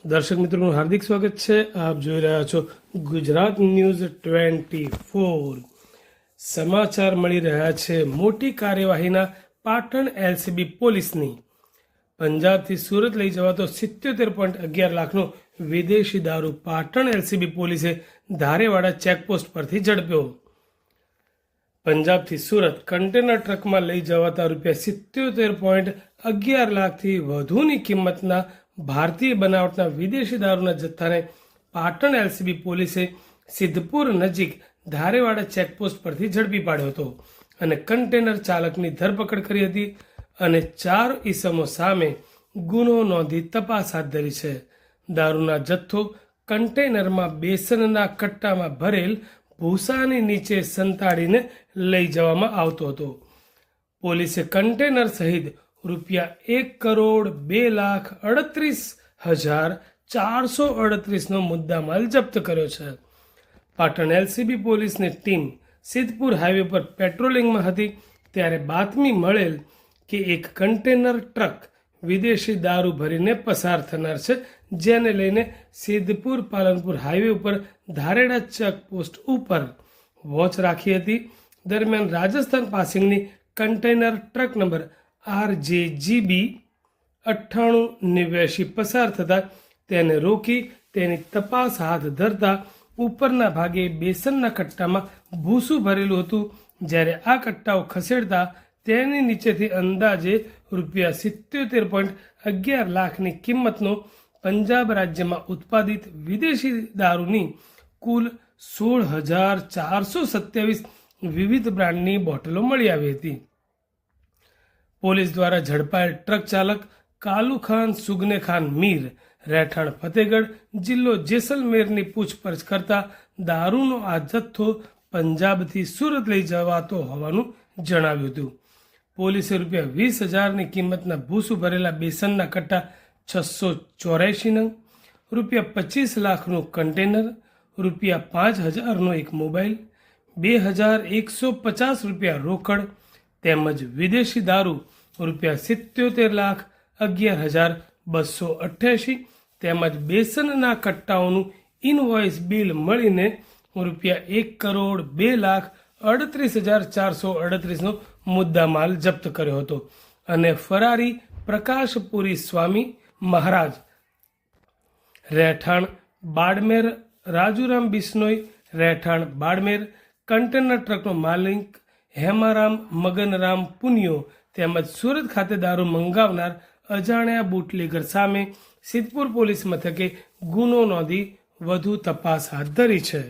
દર્શક મિત્રોનું હાર્દિક સ્વાગત છે। આપ જોઈ રહ્યા છો ગુજરાત ન્યૂઝ 24। સમાચાર મળી રહ્યા છે મોટી કાર્યવાહીના પાટણ એલસીબી પોલીસની। પંજાબથી સુરત લઈ જવાતો 77.11 લાખનો વિદેશી દારૂ પાટણ એલસીબી પોલીસે ધારેવાડા ચેકપોસ્ટ પરથી ઝડપ્યો। પંજાબથી સુરત કન્ટેનર ટ્રકમાં લઈ જવાતા ₹77.11 લાખથી વધુની કિંમતના ભારતીય બનાવટના વિદેશી દારૂના જથ્થાને પાટણ એલસીબી પોલીસે સિદ્ધપુર નજીક ધારેવાડા ચેકપોસ્ટ પરથી ઝડપી પાડ્યો હતો અને કન્ટેનર ચાલકની ધરપકડ કરી હતી અને 4 ઈસમો સામે ગુનો નોંધી તપાસ હાથ ધરી છે। દારૂના જથ્થો કન્ટેનરમાં બેસનના કટ્ટામાં ભરેલ ભૂસાની નીચે સંતાડીને લઈ જવામાં આવતો હતો। પોલીસે કન્ટેનર સહિત ₹1,02,38,438નો મુદ્દામાલ જપ્ત કર્યો છે। પાટણ એલસીબી પોલીસની ટીમ સિદ્ધપુર હાઈવે પર પેટ્રોલિંગમાં હતી ત્યારે બાતમી મળેલ કે એક કન્ટેનર ટ્રક વિદેશી દારૂ ભરીને પસાર થનાર છે, જેને લઈને સિદ્ધપુર પાલનપુર હાઈવે ઉપર ધારેડા ચેકપોસ્ટ ઉપર વોચ રાખી હતી। દરમિયાન રાજસ્થાન પાસિંગની કન્ટેનર ટ્રક નંબર RJGB 9889 પસાર થતા તેને રોકી તેની તપાસ હાથ ધરતા ઉપરના ભાગે બેસનના કટ્ટામાં ભૂસું ભરેલું હતું, જ્યારે આ કટ્ટાઓ ખસેડતા તેની નીચેથી અંદાજે ₹77.11 લાખની કિંમતનો પંજાબ રાજ્યમાં ઉત્પાદિત વિદેશી દારૂની કુલ 16,427 વિવિધ બ્રાન્ડની બોટલો મળી આવી હતી। પોલીસ દ્વારા ઝડપાયેલ ટ્રક ચાલક કાલુખાન સુગને ખાન મીર, રહેઠાણ ફતેગઢ, જિલ્લો જેસલમેરની પૂછપરછ કરતા દારૂનો આ જથ્થો પંજાબથી સુરત લઈ જવાતો હોવાનું જણાવ્યું હતું। પોલીસે ₹20,000ની કિંમતના ભૂસું ભરેલા બેસનના કટ્ટા 684 નંગ, ₹25 લાખનું કન્ટેનર, ₹5,000નો એક મોબાઈલ, ₹2,150 રોકડ તેમજ વિદેશી દારૂ ₹77,11,288 તેમજ બેસનના કટ્ટાઓનું ઇનવોઇસ બિલ મળીને ₹1,02,38,438નો મુદ્દામાલ જપ્ત કર્યો હતો અને ફરારી પ્રકાશપુરી સ્વામી મહારાજ, રહેઠાણ બાડમેર, રાજુરામ બિશ્નોઈ, રહેઠાણ બાડમેર, કન્ટેનર ટ્રકનો માલિક હેમારામ મગનરામ પુનિયો તેમજ સુરત ખાતે દારૂ મંગાવનાર અજાણ્યા બુટલેગર સામે સિદ્ધપુર પોલીસ મથકે ગુનો નોંધી વધુ તપાસ હાથ ધરી છે।